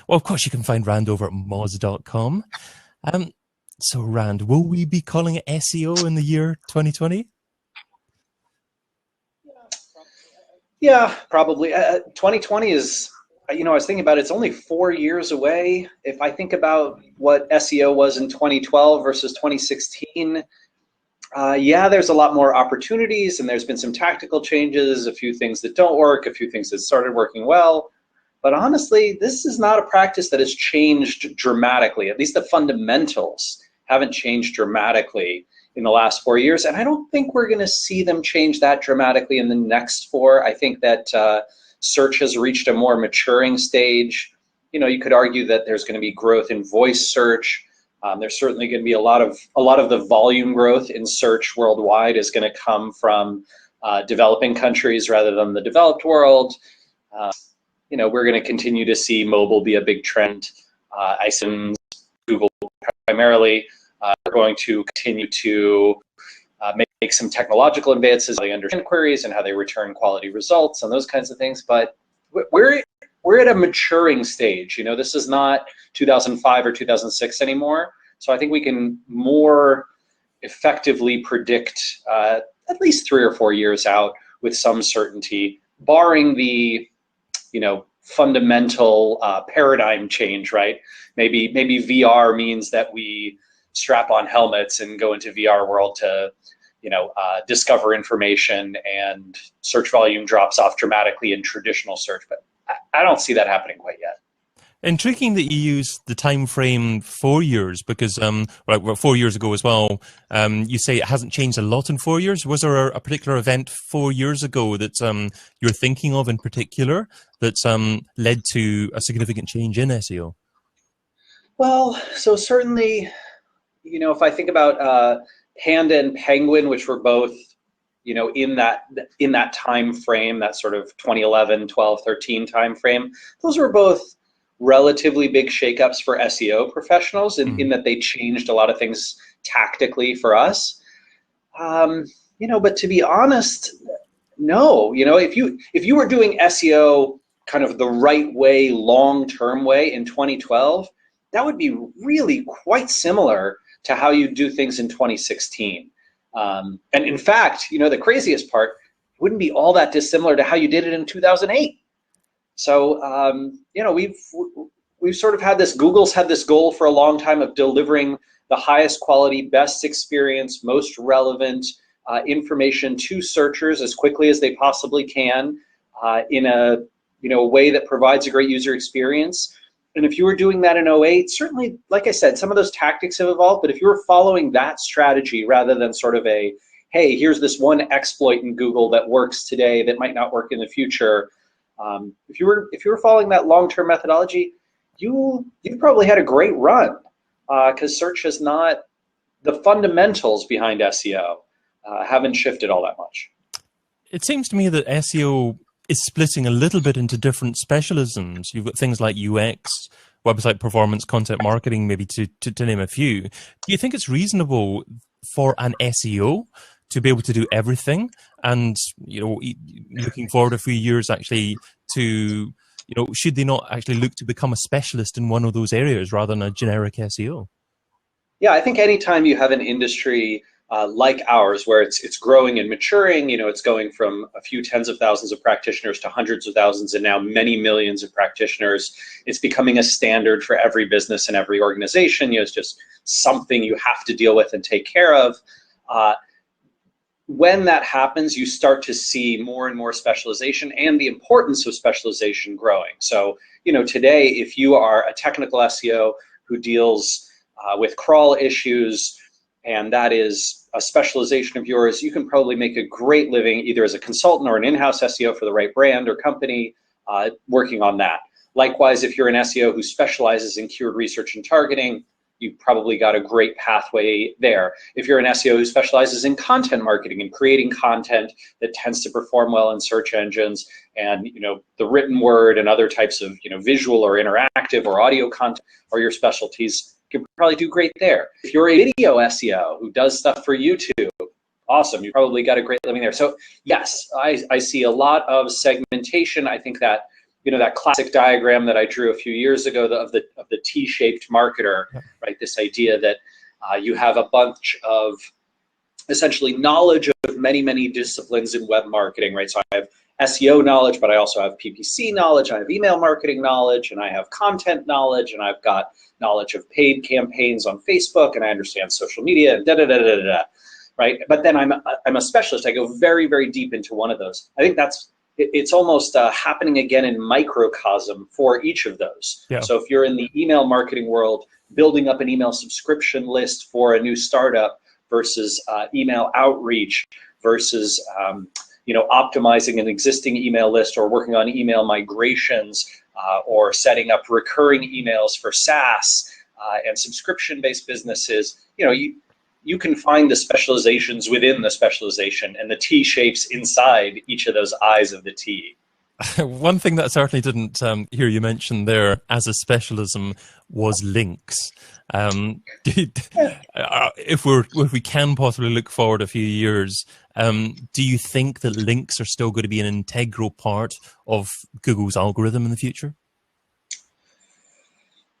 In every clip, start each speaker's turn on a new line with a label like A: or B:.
A: Well, of course, you can find Rand over at moz.com. So, Rand, will we be calling it SEO in the year 2020?
B: Yeah, probably. 2020 is, I was thinking about it, it's only 4 years away. If I think about what SEO was in 2012 versus 2016, yeah, there's a lot more opportunities, and there's been some tactical changes, a few things that don't work, a few things that started working well. But honestly, this is not a practice that has changed dramatically. At least the fundamentals haven't changed dramatically in the last 4 years. And I don't think we're going to see them change that dramatically in the next 4. I think that search has reached a more maturing stage. You could argue that there's going to be growth in voice search. There's certainly going to be a lot of the volume growth in search worldwide is going to come from developing countries rather than the developed world. We're going to continue to see mobile be a big trend. iSIMs, Google primarily, are going to continue to make some technological advances, how they understand queries and how they return quality results and those kinds of things. But we're at a maturing stage. This is not 2005 or 2006 anymore. So I think we can more effectively predict at least 3 or 4 years out with some certainty, barring the fundamental paradigm change, right? Maybe VR means that we strap on helmets and go into VR world to discover information, and search volume drops off dramatically in traditional search. But I don't see that happening quite yet.
A: Intriguing that you use the time frame 4 years, because 4 years ago as well, you say it hasn't changed a lot in 4 years. Was there a particular event 4 years ago that you're thinking of in particular that's led to a significant change in SEO?
B: Well, so certainly, if I think about Panda and Penguin, which were both in that time frame, that sort of 2011, 12, 13 time frame, those were both relatively big shakeups for SEO professionals in that they changed a lot of things tactically for us. But to be honest, no. If you were doing SEO kind of the right way, long-term way in 2012, that would be really quite similar to how you do things in 2016. And in fact, the craziest part, it wouldn't be all that dissimilar to how you did it in 2008. So, we've sort of had this, Google's had this goal for a long time of delivering the highest quality, best experience, most relevant information to searchers as quickly as they possibly can in a way that provides a great user experience. And if you were doing that in 2008, certainly, like I said, some of those tactics have evolved, but if you were following that strategy rather than sort of a, hey, here's this one exploit in Google that works today that might not work in the future, if you were following that long-term methodology, you probably had a great run, because search has not, the fundamentals behind SEO haven't shifted all that much.
A: It seems to me that SEO is splitting a little bit into different specialisms. You've got things like UX, website performance, content marketing, maybe to name a few. Do you think it's reasonable for an SEO to be able to do everything, and looking forward a few years actually to should they not actually look to become a specialist in one of those areas rather than a generic SEO?
B: Yeah, I think anytime you have an industry like ours, where it's growing and maturing, it's going from a few tens of thousands of practitioners to hundreds of thousands and now many millions of practitioners. It's becoming a standard for every business and every organization. It's just something you have to deal with and take care of. When that happens, you start to see more and more specialization and the importance of specialization growing. So, today, if you are a technical SEO who deals with crawl issues, and that is a specialization of yours, you can probably make a great living either as a consultant or an in-house SEO for the right brand or company working on that. Likewise, if you're an SEO who specializes in keyword research and targeting, you've probably got a great pathway there. If you're an SEO who specializes in content marketing and creating content that tends to perform well in search engines, and the written word and other types of visual or interactive or audio content are your specialties, you can probably do great there. If you're a video SEO who does stuff for YouTube, awesome, you probably got a great living there. So yes, I see a lot of segmentation. I think that that classic diagram that I drew a few years ago of the T-shaped marketer, right? This idea that you have a bunch of essentially knowledge of many, many disciplines in web marketing, right? So I have SEO knowledge, but I also have PPC knowledge, I have email marketing knowledge, and I have content knowledge, and I've got knowledge of paid campaigns on Facebook, and I understand social media, and da-da-da-da-da-da, right? But then I'm a specialist. I go very, very deep into one of those. I think it's almost happening again in microcosm for each of those.
A: Yeah.
B: So if you're in the email marketing world, building up an email subscription list for a new startup versus email outreach versus optimizing an existing email list or working on email migrations or setting up recurring emails for SaaS and subscription-based businesses, you can find the specializations within the specialization and the T shapes inside each of those eyes of the T.
A: One thing that I certainly didn't hear you mention there as a specialism was links. If we can possibly look forward a few years, do you think that links are still going to be an integral part of Google's algorithm in the future?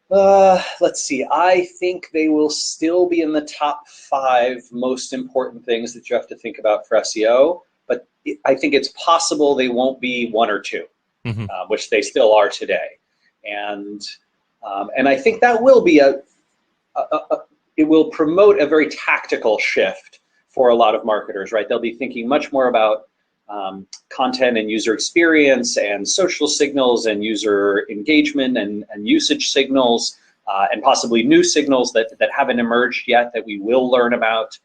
B: Let's see. I think they will still be in the top 5 most important things that you have to think about for SEO, but I think it's possible they won't be 1 or 2, which they still are today. And I think that will be it will promote a very tactical shift for a lot of marketers, right? They'll be thinking much more about content and user experience and social signals and user engagement and usage signals and possibly new signals that haven't emerged yet that we will learn about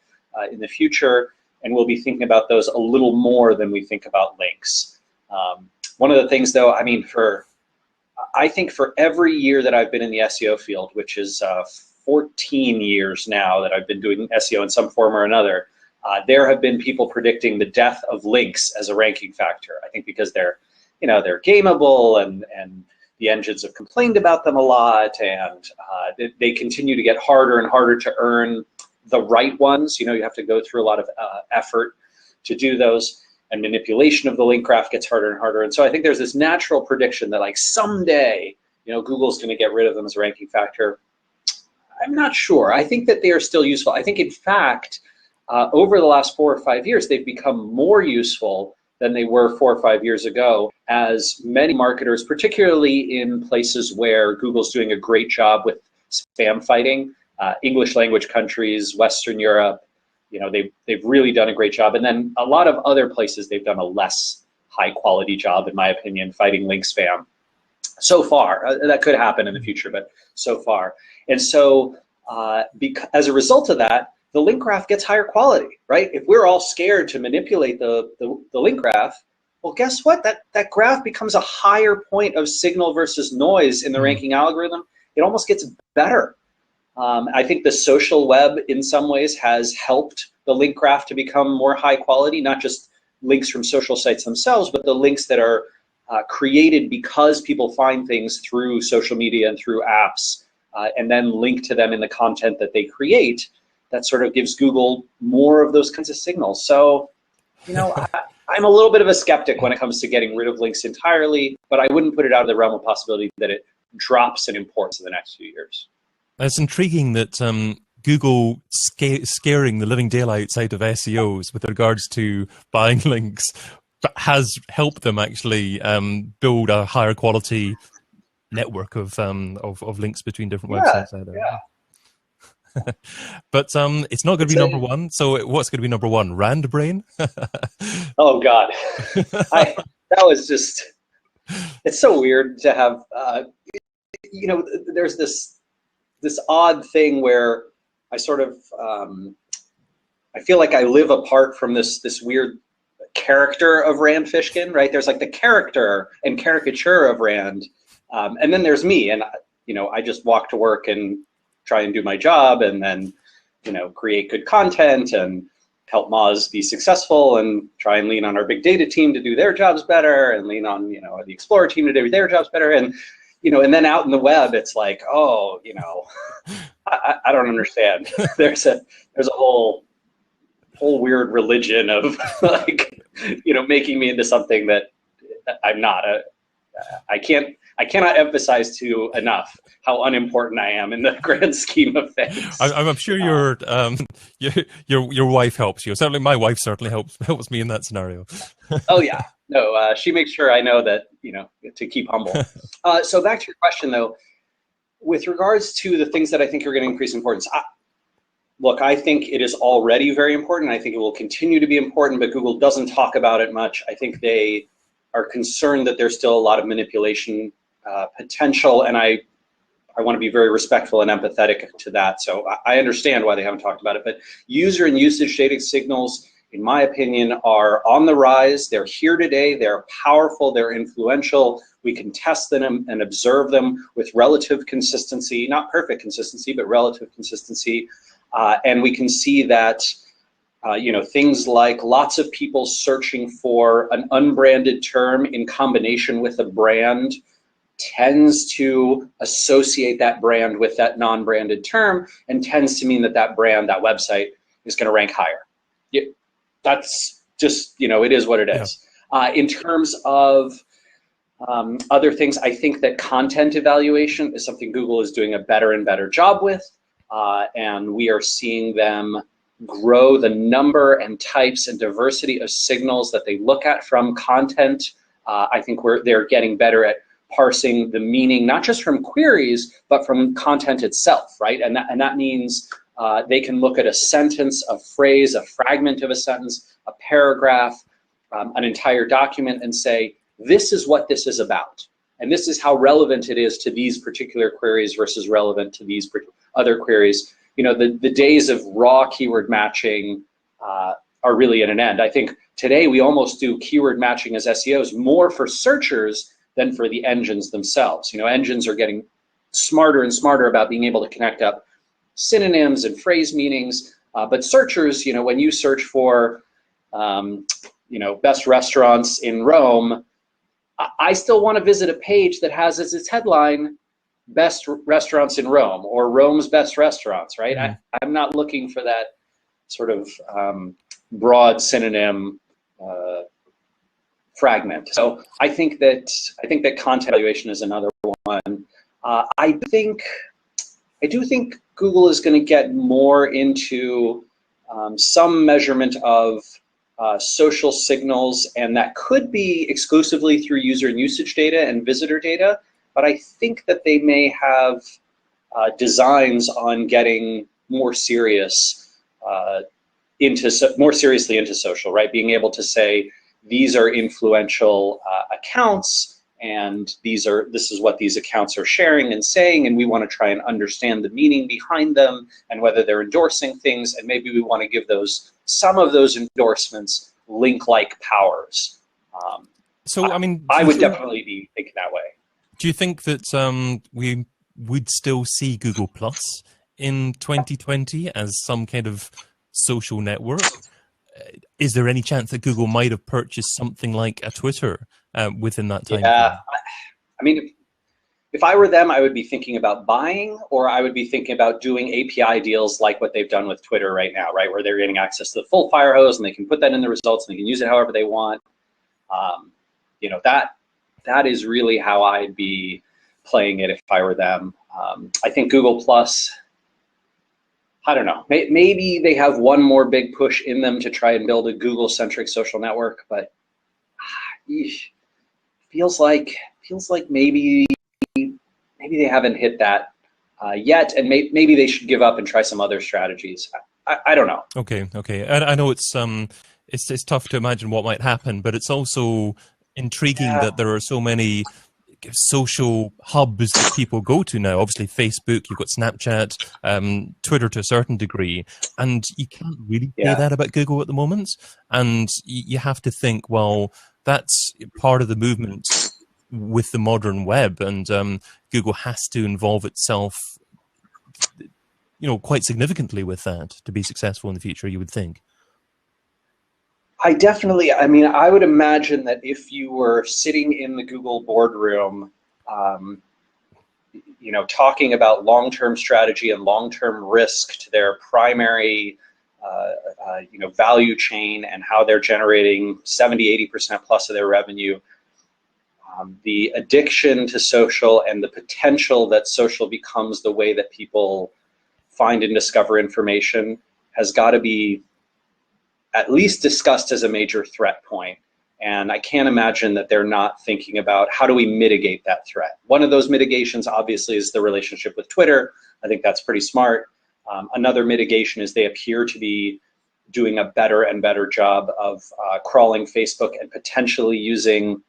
B: in the future. And we'll be thinking about those a little more than we think about links. One of the things though, I think for every year that I've been in the SEO field, which is 14 years now that I've been doing SEO in some form or another, there have been people predicting the death of links as a ranking factor. I think because they're gameable and the engines have complained about them a lot, and they continue to get harder and harder to earn the right ones. You have to go through a lot of effort to do those, and manipulation of the link graph gets harder and harder. And so I think there's this natural prediction that like someday, Google's going to get rid of them as a ranking factor. I'm not sure. I think that they are still useful. I think in fact, over the last 4 or 5 years, they've become more useful than they were 4 or 5 years ago, as many marketers, particularly in places where Google's doing a great job with spam fighting, English language countries, Western Europe, they've really done a great job. And then a lot of other places, they've done a less high quality job, in my opinion, fighting link spam. So far, that could happen in the future, but so far. And so as a result of that, the link graph gets higher quality, right? If we're all scared to manipulate the link graph, well, guess what? That graph becomes a higher point of signal versus noise in the ranking algorithm. It almost gets better. I think the social web in some ways has helped the link graph to become more high quality, not just links from social sites themselves, but the links that are created because people find things through social media and through apps and then link to them in the content that they create. That sort of gives Google more of those kinds of signals. So, I'm a little bit of a skeptic when it comes to getting rid of links entirely, but I wouldn't put it out of the realm of possibility that it drops in importance in the next few years.
A: It's intriguing that Google scaring the living daylights out of SEOs with regards to buying links has helped them actually build a higher quality network of links between different websites out there.
B: Yeah.
A: But it's not going to be number 1. So what's going to be number 1? Rand Brain?
B: Oh God, that was just. It's so weird to have. There's this odd thing where I sort of I feel like I live apart from this weird character of Rand Fishkin, right? There's like the character and caricature of Rand, and then there's me, and I just walk to work and try and do my job, and then create good content and help Moz be successful, and try and lean on our big data team to do their jobs better, and lean on the Explorer team to do their jobs better, and and then out in the web it's like, oh, I don't understand. There's a whole weird religion of like making me into something that I'm not. I cannot emphasize enough how unimportant I am in the grand scheme of things.
A: I'm sure your wife helps you. Certainly, my wife certainly helps me in that scenario.
B: Oh yeah, no, she makes sure I know that, to keep humble. So back to your question though, with regards to the things that I think are going to increase importance. Look, I think it is already very important. I think it will continue to be important, but Google doesn't talk about it much. I think they are concerned that there's still a lot of manipulation potential, and I want to be very respectful and empathetic to that. So I understand why they haven't talked about it, but user and usage data signals, in my opinion, are on the rise. They're here today. They're powerful. They're influential. We can test them and observe them with relative consistency, not perfect consistency, but relative consistency. And we can see that things like lots of people searching for an unbranded term in combination with a brand tends to associate that brand with that non-branded term, and tends to mean that that brand, that website, is going to rank higher. That's just, it is what it is. Yeah. In terms of other things, I think that content evaluation is something Google is doing a better and better job with. And we are seeing them grow the number and types and diversity of signals that they look at from content. I think they're getting better at parsing the meaning, not just from queries, but from content itself, right? And that means they can look at a sentence, a phrase, a fragment of a sentence, a paragraph, an entire document, and say, this is what this is about. And this is how relevant it is to these particular queries versus relevant to these other queries. The days of raw keyword matching are really at an end. I think today we almost do keyword matching as SEOs more for searchers than for the engines themselves. Engines are getting smarter and smarter about being able to connect up synonyms and phrase meanings, but searchers, when you search for, best restaurants in Rome, I still want to visit a page that has as its headline, best restaurants in Rome, or Rome's best restaurants, right? Mm-hmm. I'm not looking for that sort of broad synonym fragment. So I think that content evaluation is another one. I do think Google is going to get more into some measurement of social signals, and that could be exclusively through user and usage data and visitor data. But I think that they may have designs on getting more seriously into social, right? Being able to say these are influential accounts, and this is what these accounts are sharing and saying, and we want to try and understand the meaning behind them and whether they're endorsing things, and maybe we want to give some of those endorsements link-like powers. I would definitely be thinking that way.
A: Do you think that we would still see Google Plus in 2020 as some kind of social network? Is there any chance that Google might have purchased something like a Twitter within that time?
B: Yeah, if I were them, I would be thinking about buying, or I would be thinking about doing API deals like what they've done with Twitter right now, right, where they're getting access to the full fire hose and they can put that in the results and they can use it however they want. That is really how I'd be playing it if I were them. I think Google Plus, I don't know, maybe they have one more big push in them to try and build a Google-centric social network, but feels like maybe they haven't hit that yet, and maybe they should give up and try some other strategies. I don't know.
A: Okay. I know it's tough to imagine what might happen, but it's also intriguing that there are so many social hubs that people go to now. Obviously Facebook, you've got Snapchat, Twitter to a certain degree, and you can't really say that about Google at the moment. And you have to think, well, that's part of the movement with the modern web, and Google has to involve itself, quite significantly with that to be successful in the future, you would think.
B: I would imagine that if you were sitting in the Google boardroom, talking about long-term strategy and long-term risk to their primary, value chain and how they're generating 70, 80% plus of their revenue, The addiction to social and the potential that social becomes the way that people find and discover information has got to be at least discussed as a major threat point. And I can't imagine that they're not thinking about how do we mitigate that threat. One of those mitigations obviously is the relationship with Twitter. I think that's pretty smart. Another mitigation is they appear to be doing a better and better job of crawling Facebook and potentially using,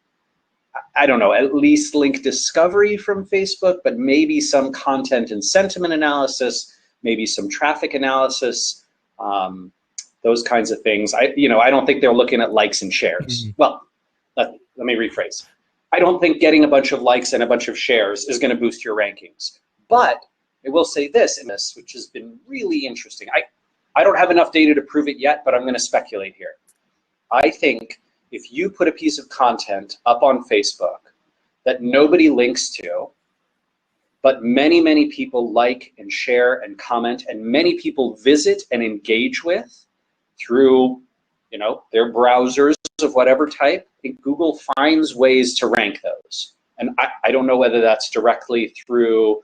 B: I don't know, at least link discovery from Facebook, but maybe some content and sentiment analysis, maybe some traffic analysis, those kinds of things. I don't think they're looking at likes and shares. Well, let me rephrase. I don't think getting a bunch of likes and a bunch of shares is going to boost your rankings. But I will say this, which has been really interesting. I don't have enough data to prove it yet, but I'm going to speculate here. I think if you put a piece of content up on Facebook that nobody links to, but many, many people like and share and comment, and many people visit and engage with through, their browsers of whatever type, I think Google finds ways to rank those. And I don't know whether that's directly through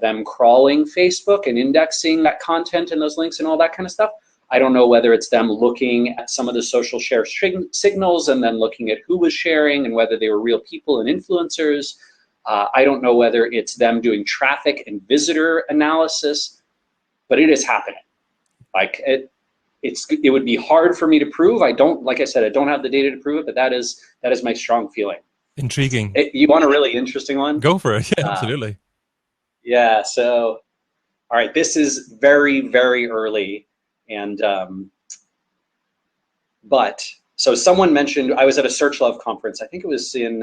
B: them crawling Facebook and indexing that content and those links and all that kind of stuff. I don't know whether it's them looking at some of the social share signals and then looking at who was sharing and whether they were real people and influencers. I don't know whether it's them doing traffic and visitor analysis, but it is happening. Like it would be hard for me to prove. Like I said, I don't have the data to prove it, but that is my strong feeling.
A: Intriguing.
B: You want a really interesting one?
A: Go for it. Yeah, absolutely.
B: Yeah. So, all right, this is very, very early. And, so someone mentioned, I was at a Search Love conference, I think it was in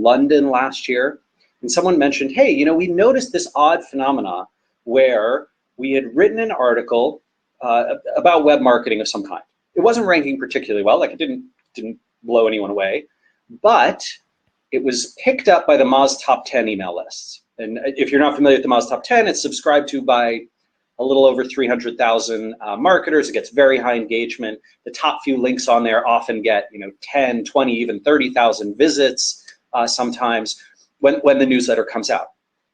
B: London last year, and someone mentioned, hey, we noticed this odd phenomena where we had written an article about web marketing of some kind. It wasn't ranking particularly well, like it didn't blow anyone away, but it was picked up by the Moz Top 10 email lists. And if you're not familiar with the Moz Top 10, it's subscribed to by a little over 300,000 marketers. It gets very high engagement. The top few links on there often get 10, 20, even 30,000 visits sometimes when the newsletter comes out.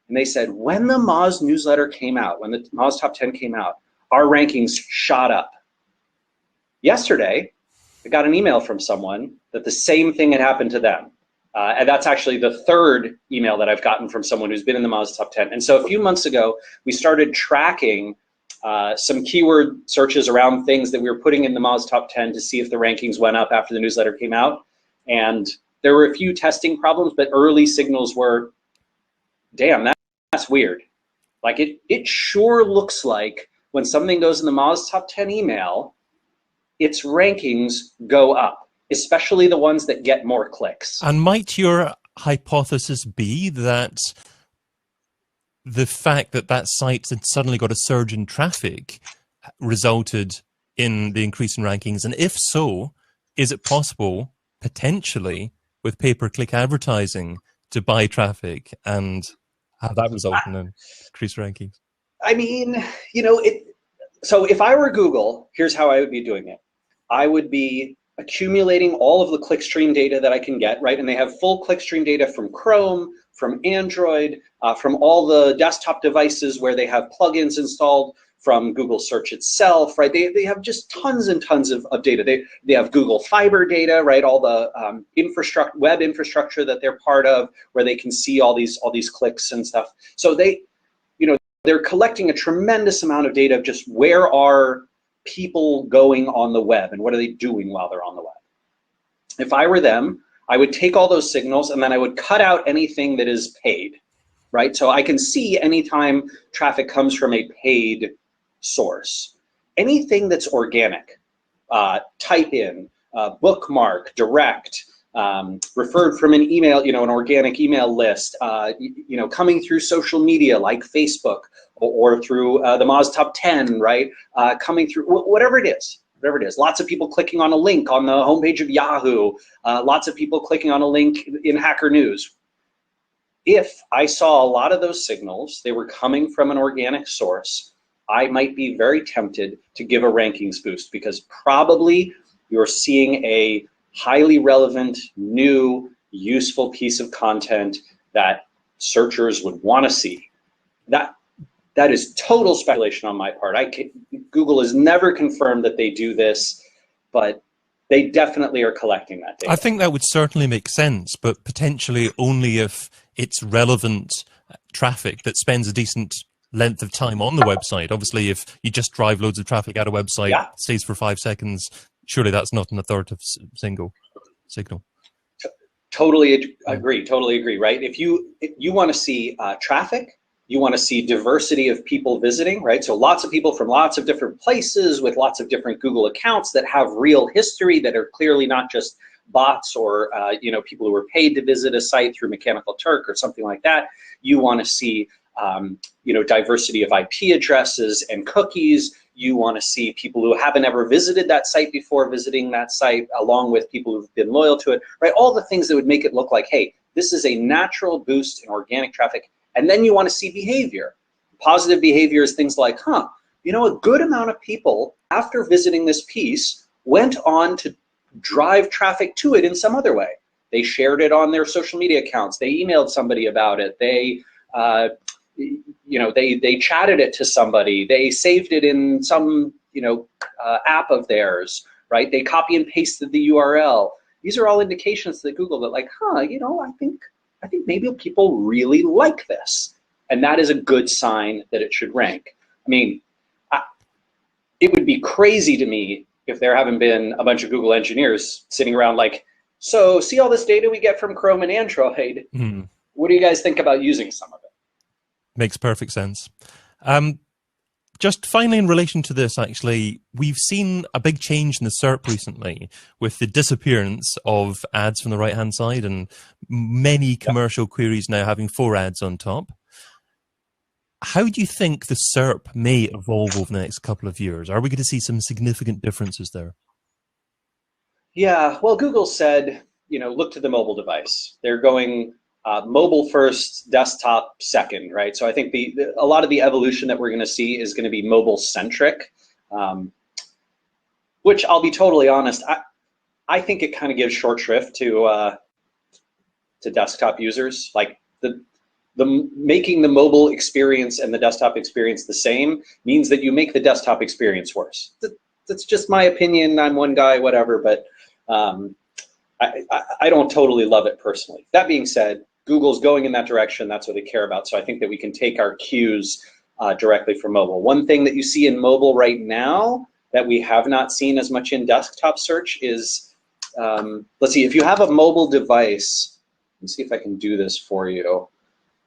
B: And they said, when the Moz newsletter came out, when the Moz Top 10 came out, our rankings shot up. Yesterday, I got an email from someone that the same thing had happened to them. And that's actually the third email that I've gotten from someone who's been in the Moz Top 10. And so a few months ago, we started tracking some keyword searches around things that we were putting in the Moz Top 10 to see if the rankings went up after the newsletter came out. And there were a few testing problems, but early signals were, damn, that's weird. Like it sure looks like when something goes in the Moz Top 10 email, its rankings go up, especially the ones that get more clicks.
A: And might your hypothesis be that the fact that that site had suddenly got a surge in traffic resulted in the increase in rankings? And if so, is it possible, potentially, with pay-per-click advertising to buy traffic and have that result in increased rankings?
B: I mean, so if I were Google, here's how I would be doing it. I would be accumulating all of the clickstream data that I can get, right? And they have full clickstream data from Chrome, from Android, from all the desktop devices where they have plugins installed, from Google Search itself, right? They have just tons and tons of data. They have Google Fiber data, right? All the web infrastructure that they're part of, where they can see all these clicks and stuff. So they're collecting a tremendous amount of data of just where are people going on the web and what are they doing while they're on the web. If I were them, I would take all those signals and then I would cut out anything that is paid, right? So I can see anytime traffic comes from a paid source. Anything that's organic, type in, bookmark, direct, referred from an email, an organic email list, coming through social media like Facebook or through the Moz Top 10, right? Coming through, whatever it is. Lots of people clicking on a link on the homepage of Yahoo, lots of people clicking on a link in Hacker News. If I saw a lot of those signals, they were coming from an organic source, I might be very tempted to give a rankings boost because probably you're seeing a highly relevant, new, useful piece of content that searchers would want to see. That is total speculation on my part. Google has never confirmed that they do this, but they definitely are collecting that data.
A: I think that would certainly make sense, but potentially only if it's relevant traffic that spends a decent length of time on the website. Obviously, if you just drive loads of traffic at a website, stays for 5 seconds, surely that's not an authoritative signal.
B: Totally agree, right? If you want to see traffic, you want to see diversity of people visiting, right? So lots of people from lots of different places with lots of different Google accounts that have real history, that are clearly not just bots or people who were paid to visit a site through Mechanical Turk or something like that. You want to see diversity of IP addresses and cookies. You want to see people who haven't ever visited that site before visiting that site, along with people who've been loyal to it, right? All the things that would make it look like, hey, this is a natural boost in organic traffic. And then you want to see behavior. Positive behavior is things like, a good amount of people after visiting this piece went on to drive traffic to it in some other way. They shared it on their social media accounts. They emailed somebody about it. They chatted it to somebody. They saved it in some app of theirs, right? They copy and pasted the URL. These are all indications to Google that, like, I think maybe people really like this, and that is a good sign that it should rank. I mean, it would be crazy to me if there haven't been a bunch of Google engineers sitting around like, so see all this data we get from Chrome and Android. What do you guys think about using some of it?
A: Makes perfect sense. Just finally, in relation to this, actually, we've seen a big change in the SERP recently with the disappearance of ads from the right-hand side and many commercial queries now having 4 ads on top. How do you think the SERP may evolve over the next couple of years? Are we going to see some significant differences there?
B: Yeah, well, Google said, look to the mobile device. They're going mobile first, desktop second, right? So I think a lot of the evolution that we're going to see is going to be mobile centric, which I'll be totally honest, I think it kind of gives short shrift to desktop users. Like the making the mobile experience and the desktop experience the same means that you make the desktop experience worse. That's just my opinion. I'm one guy, whatever, but I don't totally love it personally. That being said, Google's going in that direction. That's what they care about. So I think that we can take our cues directly from mobile. One thing that you see in mobile right now that we have not seen as much in desktop search is, let's see, if you have a mobile device, let me see if I can do this for you.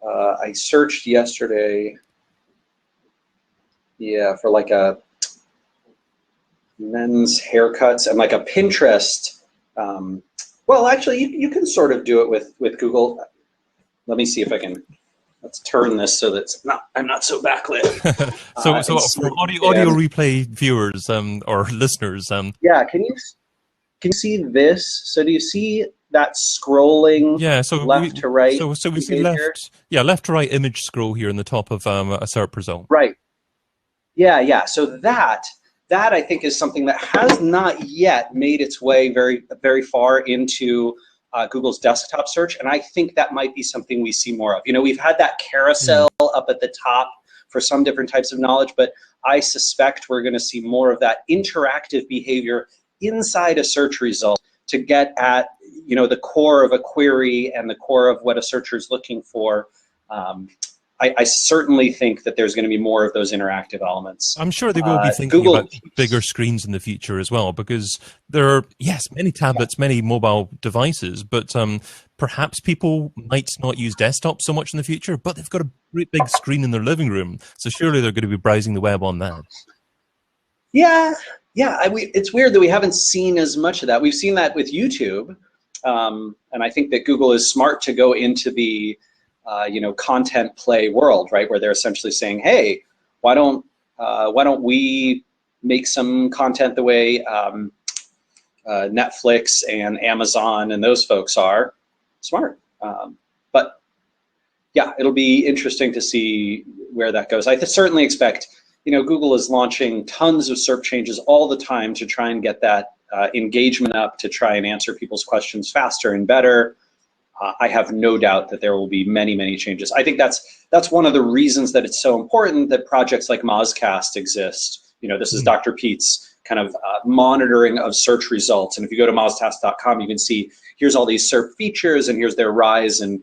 B: I searched yesterday, for like a men's haircuts and like a Pinterest. Well, actually, you can sort of do it with Google. Let me see if I can. Let's turn this so that I'm not so backlit.
A: so for audio replay viewers or listeners,
B: yeah, can you see this? So do you see that scrolling?
A: Yeah, so
B: left to right.
A: So we see left to right image scroll here in the top of a SERP result.
B: Right. Yeah. So that I think is something that has not yet made its way very, very far into Google's desktop search, and I think that might be something we see more of. We've had that carousel up at the top for some different types of knowledge, but I suspect we're going to see more of that interactive behavior inside a search result to get at the core of a query and the core of what a searcher is looking for. I certainly think that there's going to be more of those interactive elements.
A: I'm sure they will be thinking about bigger screens in the future as well, because there are, many tablets, many mobile devices, but perhaps people might not use desktop so much in the future, but they've got a great big screen in their living room, so surely they're going to be browsing the web on that.
B: Yeah. It's weird that we haven't seen as much of that. We've seen that with YouTube, and I think that Google is smart to go into the content play world, right, where they're essentially saying, hey, why don't we make some content the way Netflix and Amazon and those folks are? Smart. But yeah, it'll be interesting to see where that goes. I certainly expect, Google is launching tons of SERP changes all the time to try and get that engagement up to try and answer people's questions faster and better, I have no doubt that there will be many, many changes. I think that's one of the reasons that it's so important that projects like Mozcast exist. You know, this is Dr. Pete's kind of monitoring of search results. And if you go to mozcast.com, you can see here's all these SERP features, and here's their rise and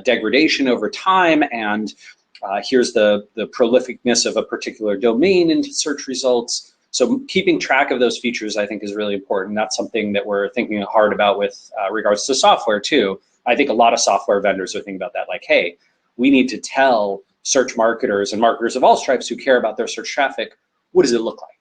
B: degradation over time, and here's the prolificness of a particular domain into search results. So keeping track of those features, I think, is really important. That's something that we're thinking hard about with regards to software too. I think a lot of software vendors are thinking about that, like, hey, we need to tell search marketers and marketers of all stripes who care about their search traffic, what does it look like?